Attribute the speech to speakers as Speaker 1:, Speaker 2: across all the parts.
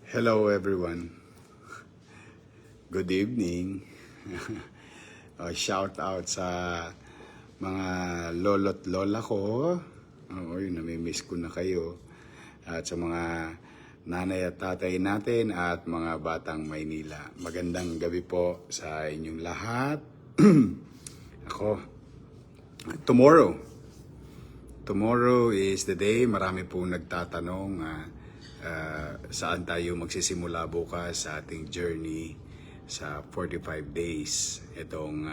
Speaker 1: Hello everyone. Good evening. Shout out sa mga lolo't lola ko. Namimiss ko na kayo. At sa mga nanay at tatay natin at mga batang Maynila. Magandang gabi po sa inyong lahat. Ako, Tomorrow is the day. Marami pong nagtatanong saan tayo magsisimula bukas sa ating journey sa 45 days. Itong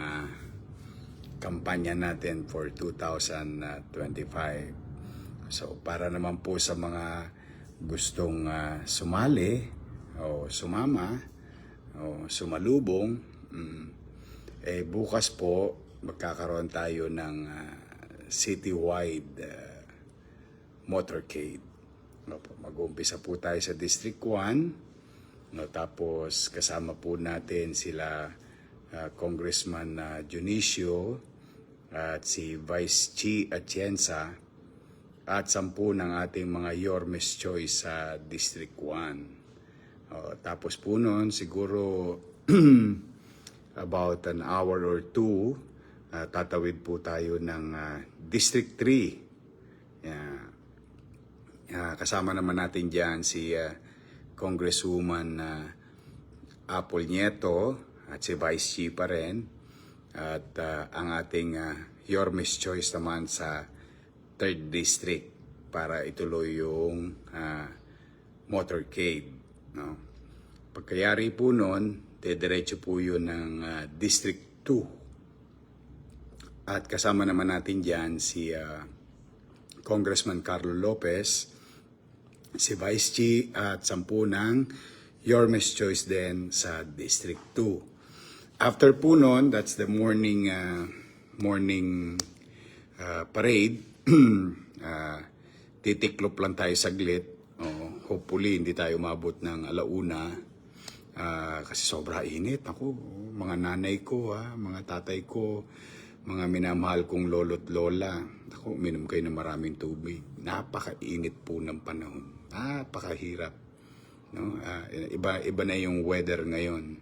Speaker 1: kampanya natin for 2025. So para naman po sa mga gustong sumali o sumama o sumalubong, bukas po magkakaroon tayo ng citywide motorcade. Mag-uumpisa po tayo sa District 1. Tapos kasama po natin sila Congressman Junicio at si Vice Chi Atienza at 10 ng ating mga Yormes Choice sa District 1. Tapos po noon siguro about an hour or two, tatawid po tayo ng District 3. Kasama naman natin dyan si Congresswoman Apple Nieto at si Vice Chi pa rin. At ang ating Yormes Choice naman sa 3rd District para ituloy yung motorcade. No? Pagkayari po nun, diretso po yun ng District 2. At kasama naman natin dyan si Congressman Carlo Lopez, si Vice Chi at 10 ng Yormes Choice din sa District 2. After po nun, that's the morning parade. Titiklop lang tayo saglit. Hopefully, hindi tayo umabot ng alauna. Kasi sobra init. Ako, mga nanay ko, mga tatay ko, mga minamahal kong lolo't lola. Ako, uminom kayo ng maraming tubig. Napakainit po ng panahon. Napakahirap. No? Iba na yung weather ngayon.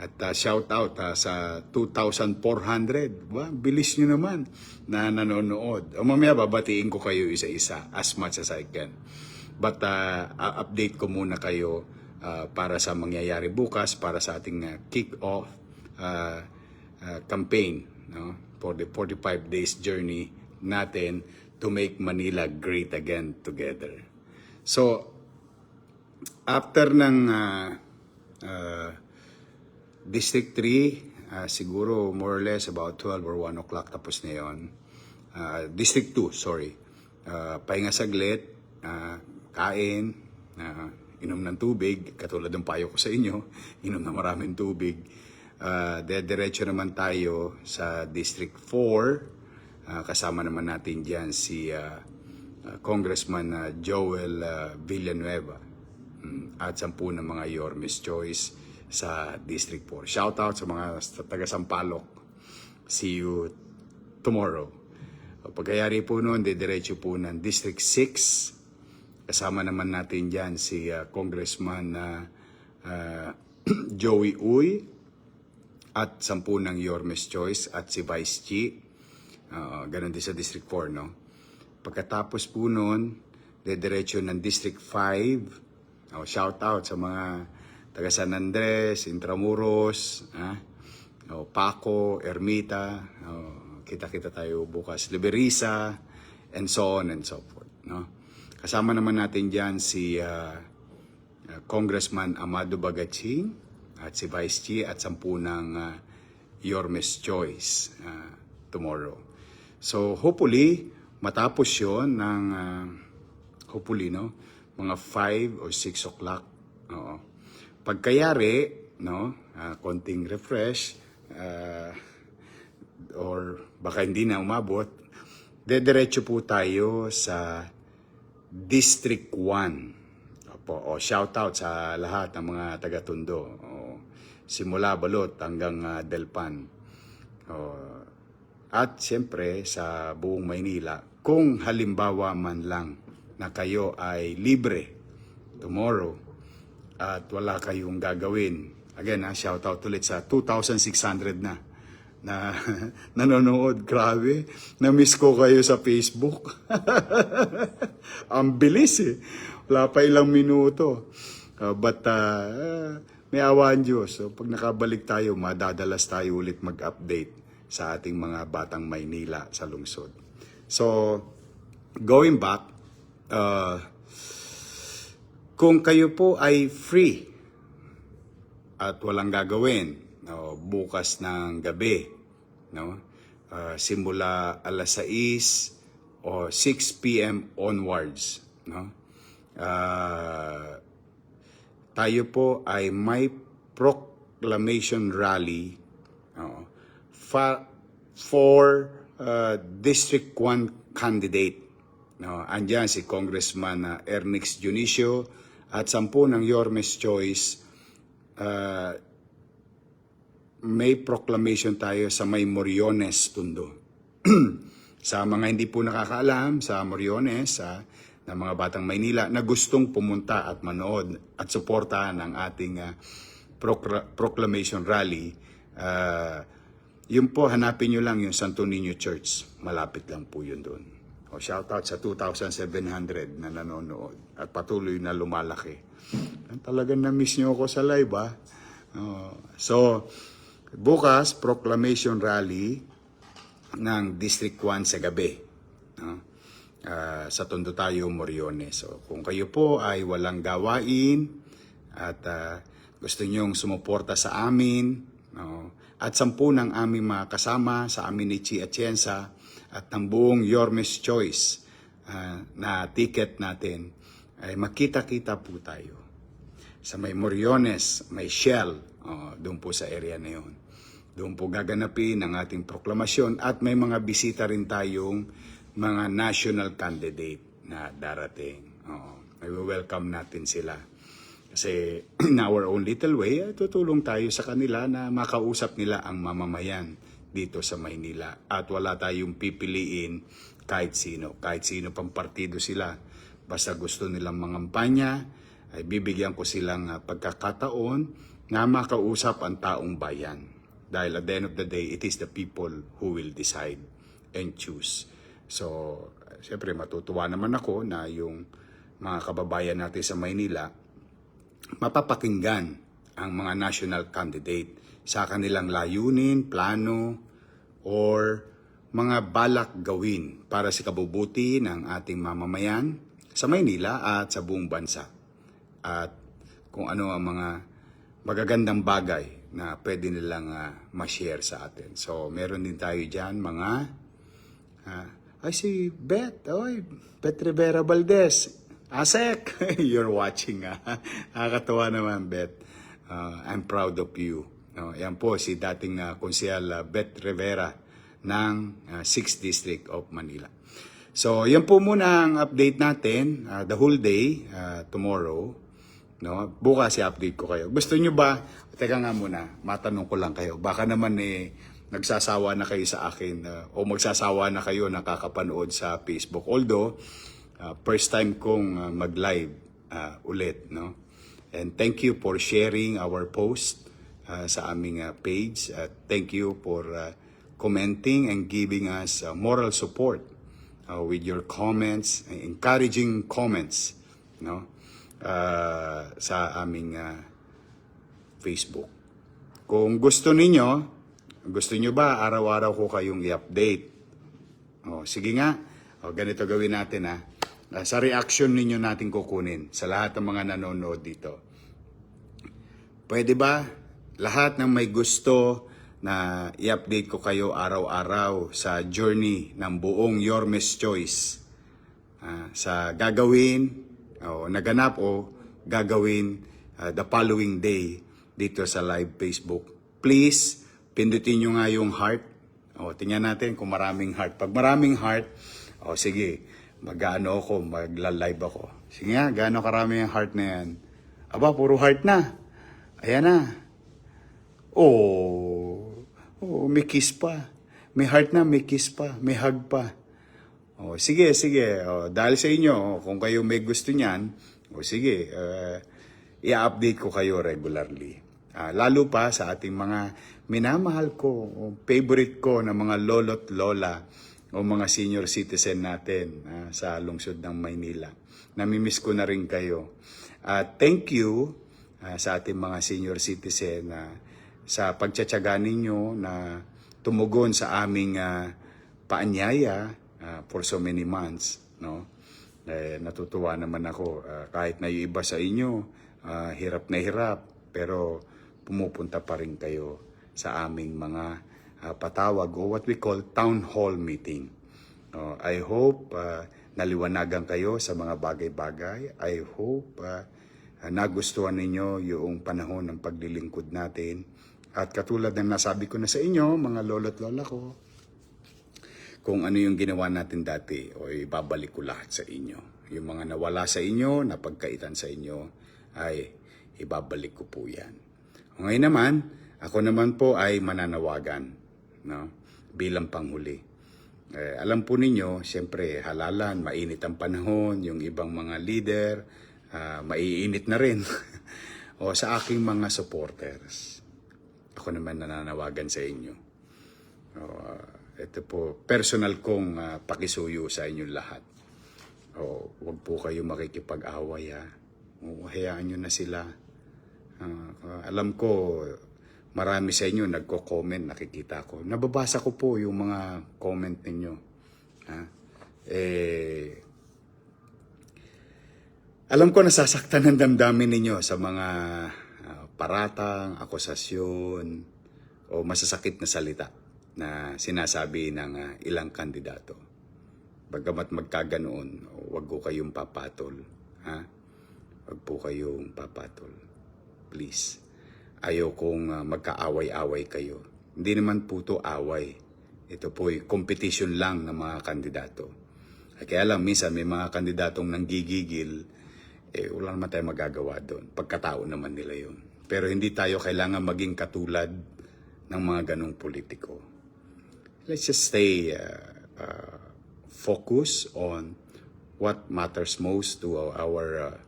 Speaker 1: At shout out sa 2,400. Bilis nyo naman na nanonood. Mamaya babatiin ko kayo isa-isa as much as I can. But update ko muna kayo para sa mangyayari bukas, para sa ating kick-off campaign, no? For the 45 days journey natin to make Manila great again together. So, after ng District 3, siguro more or less about 12 or 1 o'clock tapos na yun. District 2, sorry. Pahinga saglit, kain, inom ng tubig, katulad ng payo ko sa inyo, inom na maraming tubig. Diretso naman tayo sa District 4. Kasama naman natin dyan si Congressman Joel Villanueva at 10 ng mga Yormes Choice sa District 4. Shout out sa mga taga Sampaloc. See you tomorrow. Pagkayari po noon, diretso po ng District 6. Kasama naman natin dyan si Congressman Joey Uy at 10 ng Yormes Choice at si Vice Chi. Ganon din sa District 4, no? Pagkatapos po noon, diretso ng District 5. Shout out sa mga taga San Andres, Intramuros, Paco, Ermita, kita-kita tayo bukas, Liberisa, and so on and so forth. No? Kasama naman natin dyan si Congressman Amado Bagaching at si Vice Chi at 10 ng Yormes Choice tomorrow. So hopefully, matapos yun ng hopefully, no? Mga 5 or 6 o'clock. Pagkayari, no? Konting refresh, or baka hindi na umabot, diretso po tayo sa District 1. Shout out sa lahat ng mga taga-Tondo. Simula Balot hanggang Delpan. At siyempre sa buong Maynila, kung halimbawa man lang na kayo ay libre tomorrow at wala kayong gagawin. Again, shout out ulit sa 2,600 na nanonood. Grabe, na-miss ko kayo sa Facebook. Ang bilis eh. Wala pa ilang minuto. But may awa ang Diyos. So, pag nakabalik tayo, madadalas tayo ulit mag-update sa ating mga batang Maynila sa lungsod. So, going back, kung kayo po ay free at walang gagawin, no, bukas ng gabi, no, simula alas 6 o 6 p.m. onwards, no, tayo po ay may proclamation rally, no, for District 1 candidate. No, andyan si Congressman Ernix Dionisio at 10 ng Yormes Choice. May proclamation tayo sa may Moriones, Tondo. Sa mga hindi po nakakaalam, sa Moriones, ng mga batang Maynila na gustong pumunta at manood at suportahan ang ating proclamation rally, yun po, hanapin nyo lang yung Santo Niño Church. Malapit lang po yun doon. Shout out sa 2,700 na nanonood at patuloy na lumalaki. Talagang na-miss nyo ako sa live, ha? So, bukas, proclamation rally ng District 1 sa gabi. Sa Tondo tayo, Moriones. So, kung kayo po ay walang gawain at gusto nyong sumuporta sa amin, at 10 ng aming mga kasama sa amin ni Chi Atienza at ng buong Yormes Choice na ticket natin, ay makita-kita po tayo. Sa may Moriones, may Shell, doon po sa area na yun. Doon po gaganapin ang ating proklamasyon at may mga bisita rin tayong mga national candidate na darating. I-welcome natin sila. Kasi in our own little way, tutulong tayo sa kanila na makausap nila ang mamamayan dito sa Maynila. At wala tayong pipiliin kahit sino. Kahit sino pang partido sila. Basta gusto nilang mangampanya, ay bibigyan ko silang pagkakataon na makausap ang taong bayan. Dahil at the end of the day, it is the people who will decide and choose. So, siyempre matutuwa naman ako na yung mga kababayan natin sa Maynila, mapapakinggan ang mga national candidate sa kanilang layunin, plano, or mga balak gawin para sa kabubuti ng ating mamamayan sa Maynila at sa buong bansa. At kung ano ang mga magagandang bagay na pwede nilang ma-share sa atin. So, meron din tayo dyan mga si Beth, Beth Rivera Valdez, Asek, you're watching. Nakakatawa naman, Beth. I'm proud of you. Yan po si dating Konsehal Beth Rivera ng 6th District of Manila. So, yan po muna ang update natin, the whole day, tomorrow. No? Bukas i-update ko kayo. Gusto nyo ba, teka nga muna, matanong ko lang kayo. Baka naman nagsasawa na kayo sa akin o magsasawa na kayo nakakapanood sa Facebook. Although, first time kong mag-live ulit. No? And thank you for sharing our post sa aming page. Thank you for commenting and giving us moral support with your comments, encouraging comments, no? Sa aming Facebook. Kung gusto nyo ba araw-araw ko kayong i-update? Sige nga. Ganito gawin natin sa reaction ninyo natin kukunin sa lahat ng mga nanonood dito. Pwede ba lahat ng may gusto na i-update ko kayo araw-araw sa journey ng buong Yormes Choice sa gagawin naganap o gagawin the following day dito sa live Facebook. Please, pindutin nyo nga yung heart. Tingnan natin kung maraming heart. Pag maraming heart, sige, magla-live ako. Sige nga, gaano karami yung heart na yan? Aba, puro heart na. Ayan na. May kiss pa. May heart na, may kiss pa, may hug pa. Sige. Dahil sa inyo, kung kayo may gusto niyan, sige, i-update ko kayo regularly. Lalo pa sa ating mga minamahal ko, o favorite ko na mga lolo't lola o mga senior citizen natin sa lungsod ng Maynila. Namimiss ko na rin kayo. Thank you sa ating mga senior citizen sa pagtsatsaga ninyo na tumugon sa aming paanyaya for so many months. No? Natutuwa naman ako kahit na yung iba sa inyo, hirap na hirap, pero pumupunta pa rin kayo sa aming mga patawag o what we call town hall meeting. I hope naliwanagan kayo sa mga bagay-bagay. I hope nagustuhan ninyo yung panahon ng paglilingkod natin. At katulad ng nasabi ko na sa inyo, mga lolo't lola ko, kung ano yung ginawa natin dati, o ibabalik ko lahat sa inyo. Yung mga nawala sa inyo, napagkaitan sa inyo, ay ibabalik ko po yan. Ngayon naman, ako naman po ay mananawagan, no? Bilang panghuli. Alam po ninyo, siyempre halalan, mainit ang panahon, yung ibang mga leader, maiinit na rin. O sa aking mga supporters, ako naman nananawagan sa inyo. Ito po, personal kong pakisuyo sa inyong lahat. Huwag po kayo makikipag-away. Hayaan nyo na sila. Alam ko, marami sa inyo nagko-comment, nakikita ko. Nababasa ko po yung mga comment ninyo. Alam ko nasasaktan ang damdamin ninyo sa mga paratang, akusasyon, o masasakit na salita na sinasabi ng ilang kandidato. Bagamat magkaganoon, huwag ko kayong papatol. Huwag po kayong papatol. Please. Ayaw kong magkaaway-away kayo. Hindi naman po ito away. Ito po ay competition lang ng mga kandidato. Kaya lang, minsan may mga kandidatong nanggigigil, wala naman tayo magagawa doon. Pagkatao naman nila yun. Pero hindi tayo kailangan maging katulad ng mga ganong politiko. Let's just stay focus on what matters most to our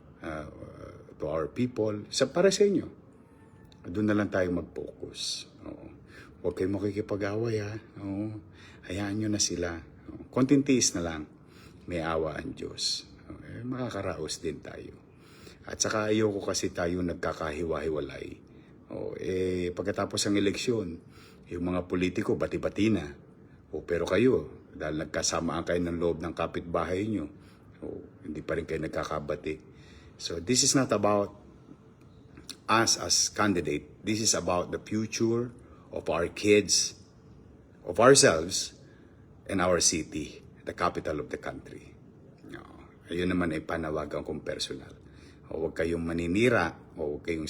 Speaker 1: people, para sa inyo. Doon na lang tayo mag-focus. Huwag kayong makikipag-away. Hayaan nyo na sila. Konting tiis na lang. May awa ang Diyos. Makakaraos din tayo. At saka ayoko kasi tayo nagkakahiwa-hiwalay. Pagkatapos ng eleksyon, yung mga politiko bati-bati na. Pero kayo, dahil nagkasamaan kayo ng loob ng kapitbahay nyo, hindi pa rin kayo nagkakabati. So this is not about us as candidate. This is about the future of our kids, of ourselves, and our city, the capital of the country. Ayun naman ay panawagan kong personal. Huwag kayong maninira o huwag kayong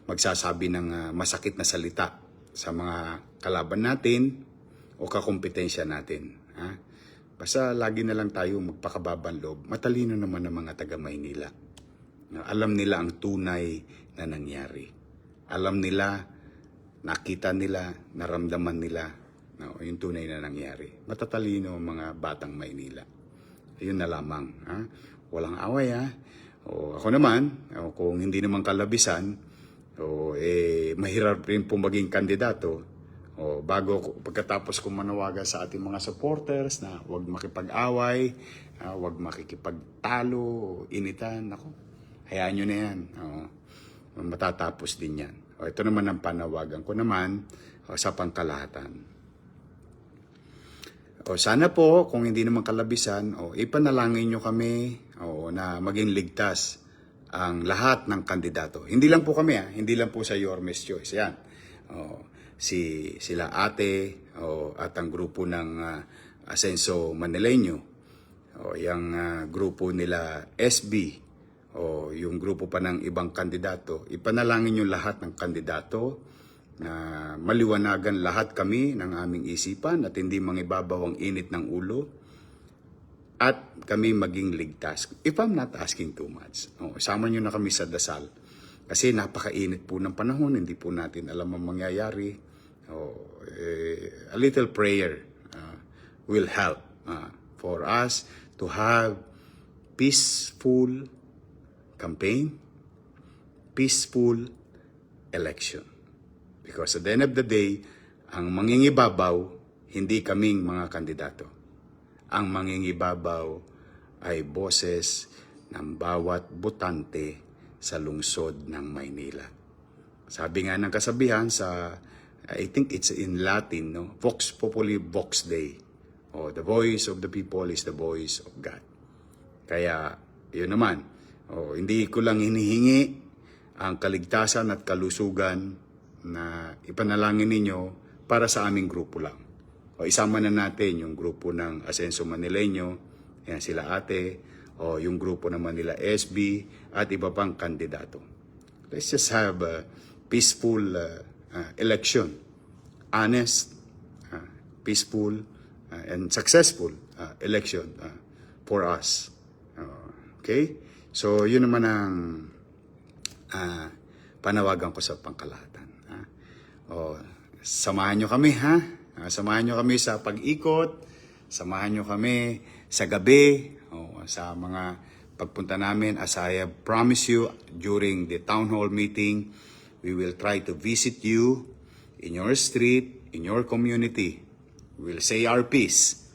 Speaker 1: magsasabi ng masakit na salita sa mga kalaban natin o kakompetensya natin. Basta lagi na lang tayo magpakababang loob. Matalino naman ang mga taga Maynila. Alam nila ang tunay na nangyari. Alam nila, nakita nila, naramdaman nila yung tunay na nangyari. Matatalino ang mga batang Maynila. Yun na lamang. Walang away. Ako naman, kung hindi naman kalabisan, mahirap rin po maging kandidato. Pagkatapos ko manawagan sa ating mga supporters na huwag makipag-away, huwag makikipagtalo, initan. Hayaan nyo na yan. Matatapos din yan. Ito naman ang panawagan ko naman sa pangkalahatan. Sana po, kung hindi naman kalabisan, ipanalangin nyo kami na maging ligtas ang lahat ng kandidato. Hindi lang po kami, hindi lang po sa Yormes Choice. Yan. Sila ate at ang grupo ng Asenso Manileño. Yung grupo nila SB. Yung grupo pa ng ibang kandidato. Ipanalangin nyo lahat ng kandidato na maliwanagan lahat kami ng aming isipan at hindi mangibabaw ang init ng ulo at kami maging ligtas. If I'm not asking too much, isama nyo na kami sa dasal kasi napakainit po ng panahon, hindi po natin alam ang mangyayari. A little prayer will help for us to have peaceful campaign, peaceful election. Because at the end of the day, ang mangingibabaw, hindi kaming mga kandidato. Ang mangingibabaw ay boses ng bawat botante sa lungsod ng Maynila. Sabi nga ng kasabihan sa, I think it's in Latin, no? Vox Populi, Vox Dei. Oh, the voice of the people is the voice of God. Kaya, yun naman, hindi ko lang hinihingi ang kaligtasan at kalusugan na ipanalangin ninyo para sa aming grupo lang. Isama na natin yung grupo ng Asenso Manileño, yan sila ate, o yung grupo ng Manila SB, at iba pang kandidato. Let's just have a peaceful election. Honest, peaceful, and successful election for us. Okay? So, yun naman ang panawagan ko sa pangkalahatan. Samahan nyo kami, ha? Samahan nyo kami sa pag-ikot, samahan nyo kami sa gabi, sa mga pagpunta namin. As I have promised you during the town hall meeting, we will try to visit you in your street, in your community. We'll say our piece.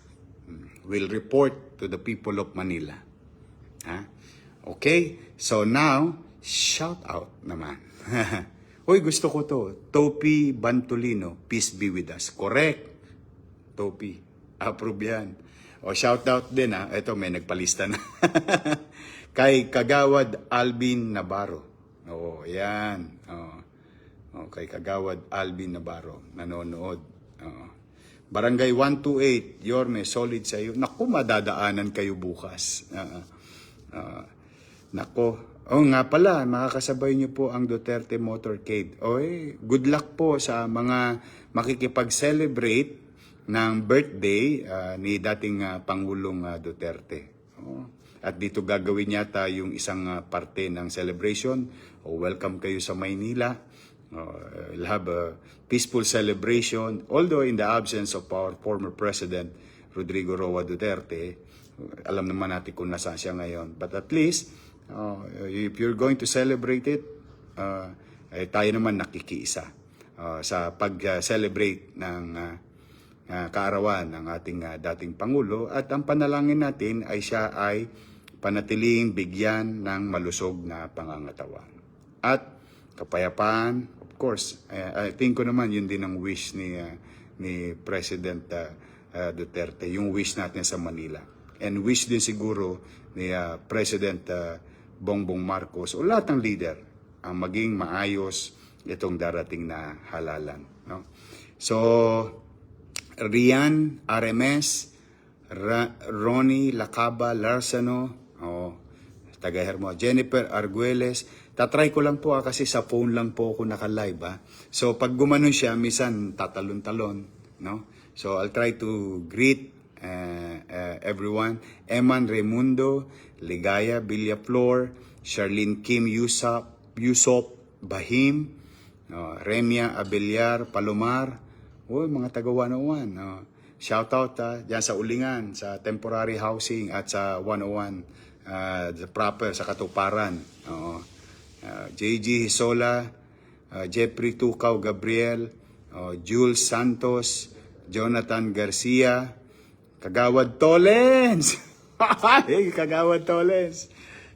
Speaker 1: We'll report to the people of Manila. Okay? So now, shout out naman. Uy, gusto ko to. Topi Bantolino, peace be with us. Correct. Topi. Approve yan. Shout out din, ha. Ito, may nagpalista na. Kay Kagawad Alvin Navarro. Yan. Kay Kagawad Alvin Navarro. Nanonood. Barangay 128, Yorme, solid sa iyo. Naku, madadaanan kayo bukas. Nako. Nga pala, makakasabay niyo po ang Duterte Motorcade. Good luck po sa mga makikipag-celebrate ng birthday ni dating Pangulong Duterte. At dito gagawin yata yung isang parte ng celebration. Welcome kayo sa Maynila. We'll have a peaceful celebration. Although in the absence of our former President, Rodrigo Roa Duterte, alam naman natin kung nasaan siya ngayon. But at least, if you're going to celebrate it, tayo naman nakikiisa sa pag-celebrate ng kaarawan ng ating dating Pangulo. At ang panalangin natin ay siya ay panatiling bigyan ng malusog na pangangatawan. At kapayapaan, of course, I think ko naman yun din ang wish ni President Duterte, yung wish natin sa Manila. And wish din siguro ni President Bongbong Marcos o lahat ng leader ang maging maayos itong darating na halalan. No? So, Rian RMS, Ronnie Lacaba Larsano, taga Hermo, Jennifer Arguelles. Tatry ko lang po kasi sa phone lang po ako naka-live. So, pag gumanon siya, minsan tatalon-talon. No? So, I'll try to greet everyone. Eman Raimundo, Ligaya Villaflor, Charlene Kim Yusop Bahim, Remia Abelyar Palomar, mga taga 101. Shout out dyan sa Ulingan, sa temporary housing at sa 101, the proper sa Katuparan. JG Hisola, Jeffrey Tukaw Gabriel, Jules Santos, Jonathan Garcia, Kagawad Tolens. Kagawad Tolens.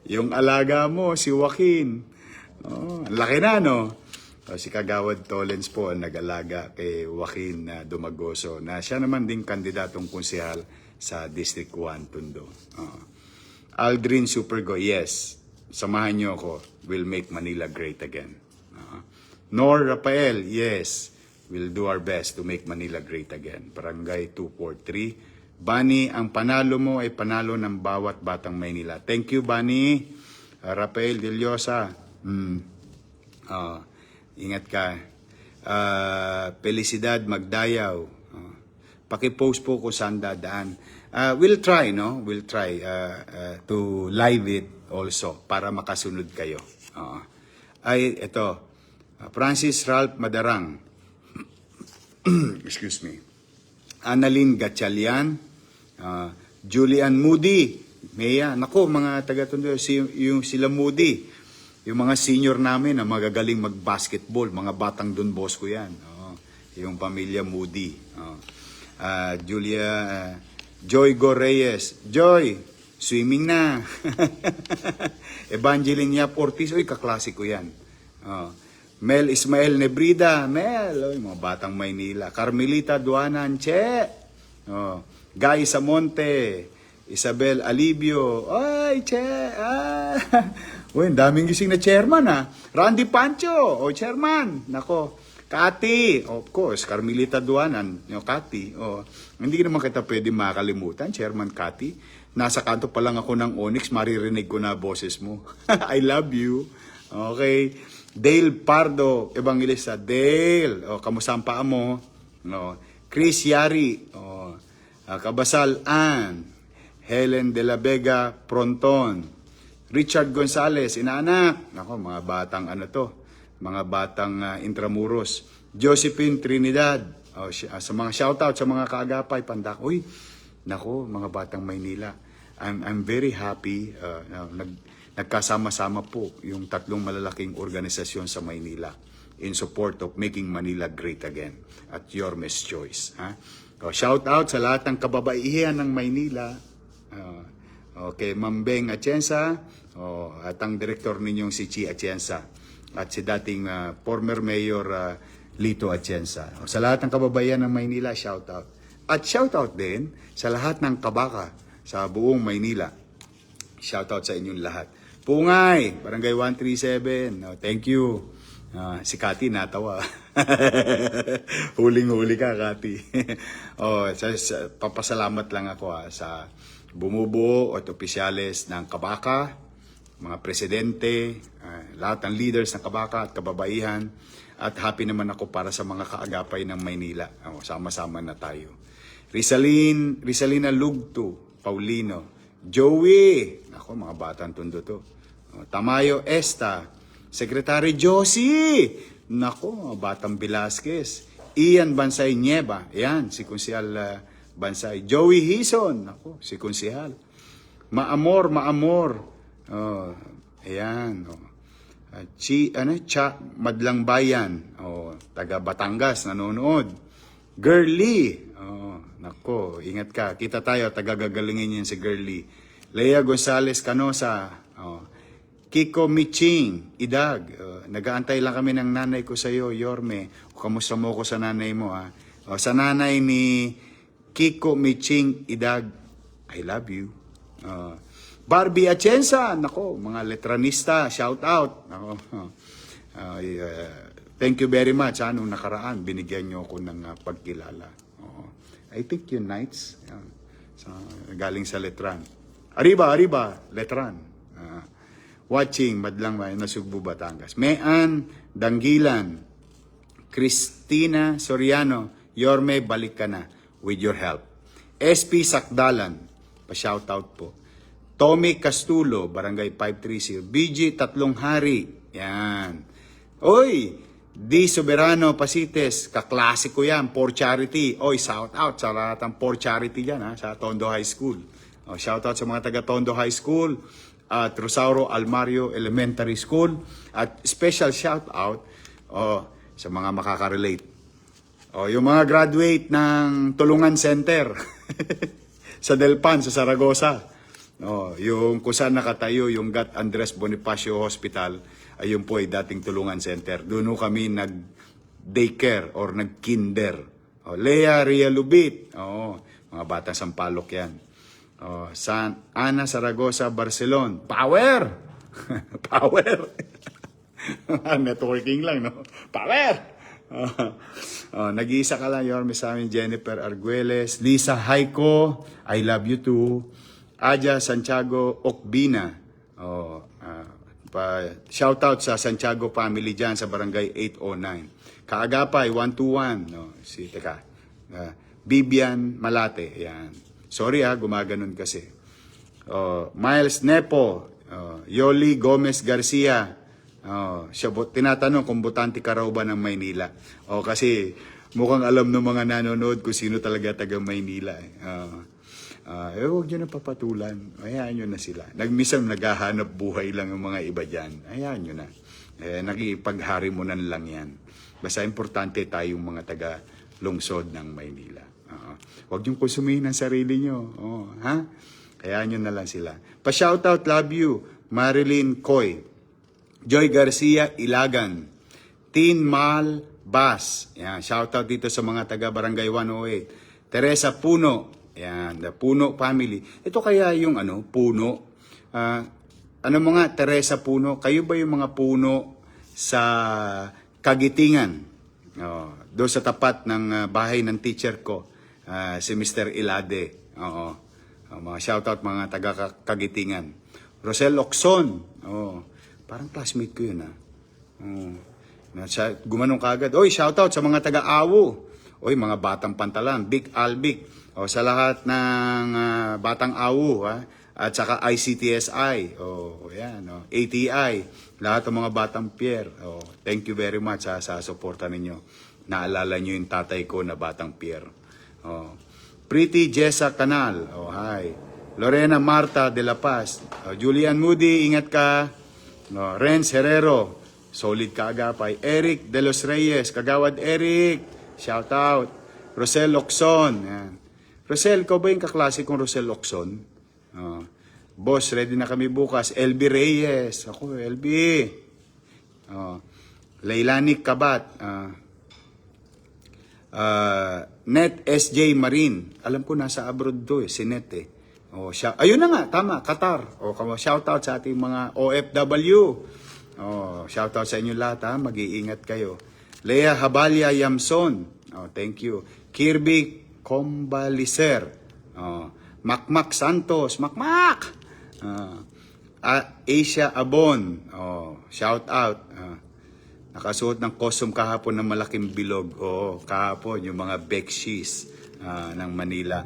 Speaker 1: Yung alaga mo, si Joaquin. Ang laki na, no? Si Kagawad Tolens po ang nag-alaga kay Joaquin Dumagoso na siya naman din kandidatong konsehal sa District 1, Tondo. Aldrin Supergo, yes. Samahan niyo ako. We'll make Manila great again. Nor Rafael, yes. We'll do our best to make Manila great again. Barangay 243. Bani, ang panalo mo ay panalo ng bawat batang Maynila. Thank you, Bani. Rafael Deliosa. Ingat ka. Felicidad Magdayaw. Pakipost po kung saan dadaan. We'll try, no? We'll try to live it also para makasunod kayo. Ito. Francis Ralph Madarang. Excuse me. Annalyn Gatchalian. Julian Moody. Maya. Nako, mga taga-Tondo, yung sila Moody. Yung mga senior namin na magagaling mag-basketball, mga batang Don Bosco yan. Yung pamilya Moody. Joy Go Reyes. Joy, swimming na. Evangeline Yap Ortiz, uy, kaklase ko yan. Mel Ismael Nebrida, Mel, uy, mga batang Maynila. Carmelita Duanan, Che. Guy Samonte, Isabel Alibio, ay, Che, uy, daming gising na chairman, Randy Pancho, chairman, nako. Kati, of course, Carmelita Duanan, Kati. Hindi naman kita pwede makalimutan, Chairman Kati. Nasa kanto pa lang ako ng Onyx, maririnig ko na boses mo. I love you. Okay. Dale Pardo, Evangelista. Dale, kamusta ang paa mo? Chris Yari, Kabasal Ann, Helen de la Vega Pronton, Richard Gonzalez, inaanak. Nako, mga batang mga batang Intramuros. Josephine Trinidad, sa mga shoutout sa mga kaagapay, pandak. Uy, nako, mga batang Maynila. I'm very happy. Nagkasama-sama po yung tatlong malalaking organisasyon sa Maynila in support of making Manila great again at Yorme's Choice. Shoutout sa lahat ng kababaihan ng Maynila. Okay, Mambeng Atienza, at ang direktor ninyong si Chi Atienza. At si dating former Mayor Lito Atienza. Sa lahat ng kababayan ng Maynila, shoutout. At shoutout din sa lahat ng kabaka sa buong Maynila. Shoutout sa inyong lahat. Pungay, Barangay 137. Thank you. Si Kati natawa. Huling-huli ka, Kati. Papasalamat lang ako sa bumubuo at opisyales ng kabaka, mga presidente, lahat ng leaders ng kabaka at kababaihan, at happy naman ako para sa mga kaagapay ng Maynila. Sama-sama na tayo. Rizalina Lugto, Paulino, Joey, ako mga batang Tondo to. Tamayo Esta, Secretary Josie, nako, mga batang Velasquez, Ian Bansay Nieva, yan, si Konsehal Bansay, Joey Hison, nako, si Konsehal, Maamor, ayan, Madlang Bayan, taga Batangas, nanonood. Girly, nako, ingat ka. Kita tayo, taga-gagalingin yan si Girly. Lea Gonzalez Canosa, Kiko Miching, Idag. Nag-aantay lang kami ng nanay ko sa iyo, Yorme. Kamusta mo ko sa nanay mo, sa nanay ni Kiko Miching, Idag, I love you. Barbie Atienza, nako, mga letranista, shout out. Nako, thank you very much. Nung nakaraan, binigyan nyo ako ng pagkilala. I think yung Knights, galing sa Letran. Arriba, Letran. Watching, Madlang Nasugbu, Batangas. Mean, Danggilan, Christina Soriano, Yorme, balik ka na with your help. SP Sakdalan, pa-shout out po. Tommy Castulo, Barangay 530. BG Tatlong Hari. Yan. Oy, D. Soberano Pasites, kaklasiko yan, For Charity. Oy, shout out sa lahat ng For Charity dyan, sa Tondo High School. Shout out sa mga taga Tondo High School at Rosauro Almario Elementary School. At special shout out sa mga makaka-relate. Yung mga graduate ng Tulungan Center sa Delpan, sa Saragosa. Yung kung saan nakatayo yung Gat Andres Bonifacio Hospital, ayun po ay dating Tulungan Center. Doon kami nag-daycare or nag-kinder. Lea Ria Lubit, mga bata Sampalok yan. San Ana Saragosa, Barcelona. Power! Power! Networking lang, no? Power! Nag-iisa ka lang, Yorme, sa amin, Jennifer Arguelles. Lisa Haiko, I love you too. Aja Santiago Okbina. Shout out sa Santiago family dyan sa Barangay 809. Kaagapay 121. Bibian Malate. Yan. Sorry gumaganon kasi. Miles Nepo. Yoli Gomez Garcia. Tinatanong kung botante ka raw ba ng Maynila. Kasi mukhang alam ng mga nanonood kung sino talaga taga Maynila. Huwag nyo na papatulan. Hayaan nyo na sila. Minsan naghahanap buhay lang yung mga iba dyan. Hayaan nyo na. Nakipagharimunan lang yan. Basta importante tayong mga taga-lungsod ng Maynila. Huwag nyo konsumihin ang sarili nyo. Ha? Hayaan nyo na lang sila. Pa-shoutout, love you. Marilyn Coy. Joy Garcia, Ilagan. Tin Mal Bas. Yan, shoutout dito sa mga taga-Barangay 108. Teresa Puno. Yan, the Puno family. Ito kaya yung Puno. Ano mga Teresa Puno? Kayo ba yung mga puno sa Kagitingan? Doon sa tapat ng bahay ng teacher ko, si Mr. Ilade. Mga shoutout mga taga-Kagitingan. Rosel Locson. Parang classmate ko yun. Gumanong kagad. Oy, shoutout sa mga taga-Awo. Oy, mga batang pantalan. Big Albic. Sa lahat ng batang Awo. At saka ICTSI. Yan. ATI. Lahat ng mga batang Pierre. Thank you very much sa suporta ninyo. Naalala nyo yung tatay ko na batang Pierre. Pretty Jessa Canal. Hi. Lorena Marta de la Paz. Julian Moody, ingat ka. Renz Herrero. Solid kaagapay. Eric de los Reyes. Kagawad Eric. Shout out. Rosel Locson. Yan. Rosel, ikaw ba yung kaklase kong Rosel Locson? Boss, ready na kami bukas. LB Reyes. Ako, LB. Leilani Kabat. Net SJ Marin. Alam ko nasa abroad do si Net eh. Ayun na nga, tama, Qatar. Shout out sa ating mga OFW. Shout out sa inyo lahat ha, mag-iingat kayo. Lea Habalia Yamson. Thank you. Kirby Combaliser. Makmak Santos. Makmak! Asia Abon. Shout out. Nakasuot ng costume kahapon ng malaking bilog. Kahapon yung mga Bekshis ng Manila.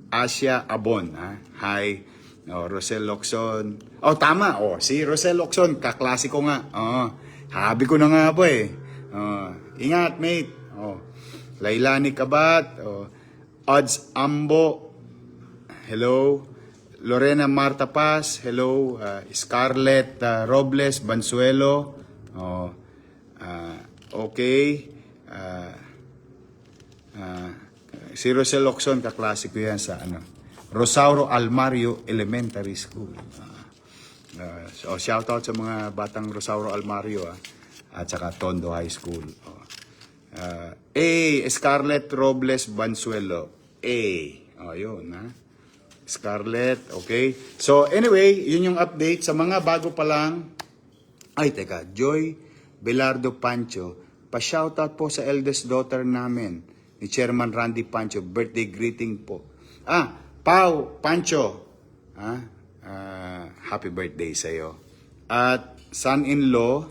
Speaker 1: Asia Abon. Hi. Rosel Locson. Tama. Si Rosel Locson. Kaklasiko nga. Habi ko na nga po eh. Ingat, mate. Lailani Kabat. Odds Ambo. Hello. Lorena Marta Paz. Hello. Scarlett Robles Bansuelo. Okay. Si Rosel Locson, kaklasiko yan sa Rosauro Almario Elementary School. So shout out sa mga batang Rosauro Almario at saka Tondo High School. Scarlett Robles Bansuelo. Yun Scarlett, okay. So anyway, yun yung update sa mga bago pa lang. Joy Belardo Pancho. Pa-shoutout po sa eldest daughter namin ni Chairman Randy Pancho. Birthday greeting po. Pau Pancho. Happy birthday sa iyo. At son-in-law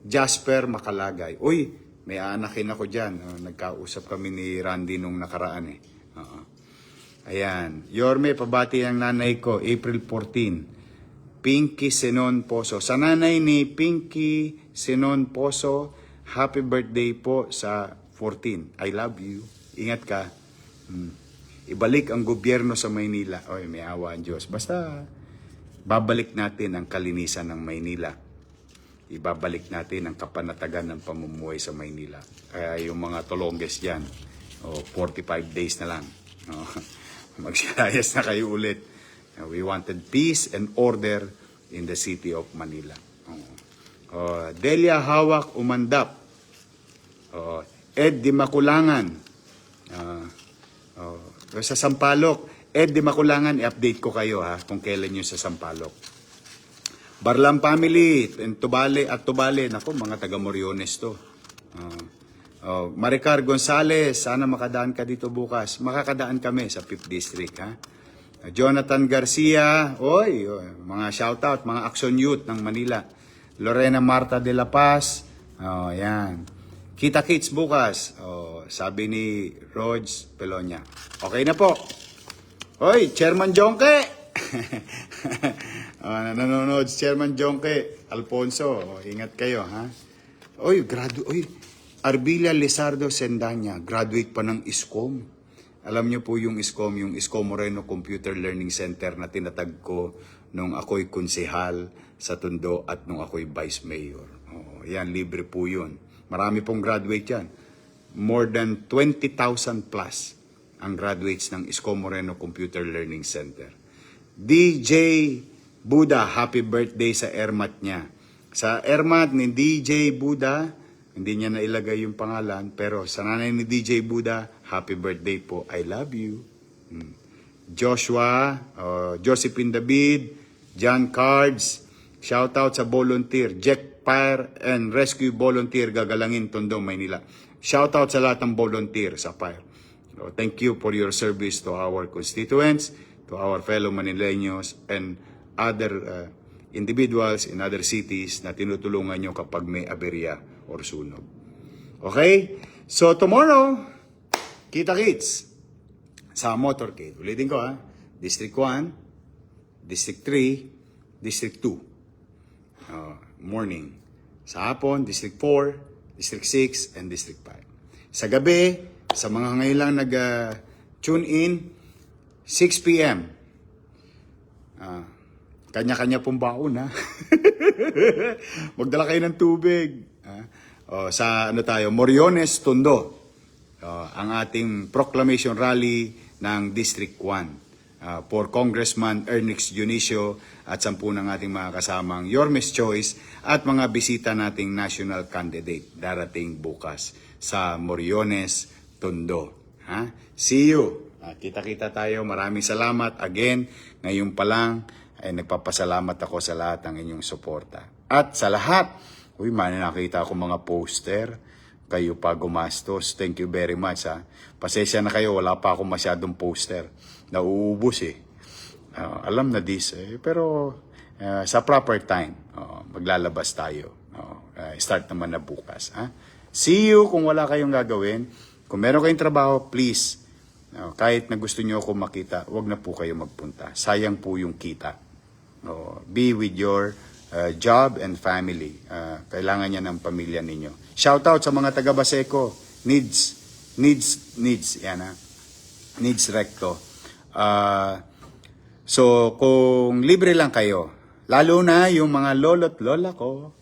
Speaker 1: Jasper Makalagay. Uy, may anakin ako dyan. Nagkausap kami ni Randy nung nakaraan eh. Ayan. Yorme, pabati ang nanay ko. April 14. Pinky Senon Poso. Sa nanay ni Pinky Senon Poso, happy birthday po sa 14. I love you. Ingat ka. Ibalik ang gobyerno sa Maynila. May awa ang Diyos. Basta babalik natin ang kalinisan ng Maynila. Ibabalik natin ang kapanatagan ng pamumuhay sa Maynila. Kaya yung mga tolongges dyan, 45 days na lang. Magsilayas na kayo ulit. We wanted peace and order in the city of Manila. Delia Hawak Umandap. Ed Di Makulangan. Sa Sampaloc. Ed Di Makulangan, i-update ko kayo kung kailan yun sa Sampaloc. Barlam family, Tubale at Tubale. Nako, mga taga Moriones to. Maricar Gonzales, sana makadaan ka dito bukas. Makakadaan kami sa 5th District. Jonathan Garcia, mga shoutout, mga Action Youth ng Manila. Lorena Marta de la Paz, yan. Kita-kits bukas, sabi ni Rods Pelonia. Okay na po. Chairman Jonke! Nanonood si Chairman Jonke. Alfonso, ingat kayo, ha? Arbilia Lizardo Sendanya, graduate pa ng ISCOM. Alam niyo po yung ISCO Moreno Computer Learning Center na tinatag ko nung ako'y konsehal sa Tondo at nung ako'y vice mayor. Oh, yan, libre po yun. Marami pong graduate yan. More than 20,000 plus ang graduates ng ISCO Moreno Computer Learning Center. DJ Buda, happy birthday sa ERMAT niya. Sa ERMAT ni DJ Buda, hindi niya nailagay yung pangalan, pero sa nanay ni DJ Buda, happy birthday po. I love you. Joshua, Josephine David, John Cards, shout out sa volunteer, Jack Fire and Rescue Volunteer, Gagalangin, Tondo, Maynila. Shout out sa lahat ng volunteer sa fire. So, thank you for your service to our constituents, to our fellow Manileños, and other individuals in other cities na tinutulungan nyo kapag may aberya or sunog. Okay? So, tomorrow, kita-kits sa motorcade. Ulitin ko District 1, District 3, District 2. Morning. Sa hapon, District 4, District 6, and District 5. Sa gabi, sa mga ngayon lang nag-tune in, 6 p.m. Kanya-kanya pong baon, Magdala kayo ng tubig. Sa Moriones, Tondo. Ang ating proclamation rally ng District 1 for Congressman Ernix Dionisio at 10 ng ating mga kasamang Yormes Choice at mga bisita nating national candidate darating bukas sa Moriones, Tondo. See you. Kita-kita tayo. Maraming salamat. Again, ngayon pa lang ay nagpapasalamat ako sa lahat ng inyong suporta. At sa lahat, nakita ko mga poster. Kayo pa gumastos. Thank you very much. Pasensya na kayo, wala pa akong masyadong poster. Nauubos alam na this pero sa proper time maglalabas tayo. Start naman na bukas. See you kung wala kayong gagawin. Kung meron kayong trabaho, please, kahit na gusto nyo ako makita, wag na po kayo magpunta. Sayang po yung kita. Be with your job and family. Kailangan niya ng pamilya ninyo. Shout out sa mga taga Baseco. Needs. Yan Needs recto. So, kung libre lang kayo, lalo na yung mga lolo't lola ko,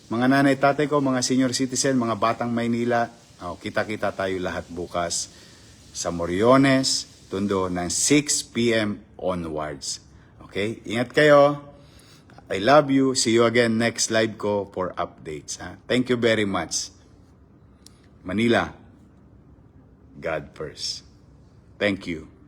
Speaker 1: mga nanay tatay ko, mga senior citizen, mga batang Maynila, kita-kita tayo lahat bukas sa Moriones, Tondo, ng 6 p.m. onwards. Okay? Ingat kayo. I love you. See you again next live ko for updates. Thank you very much. Manila, God first. Thank you.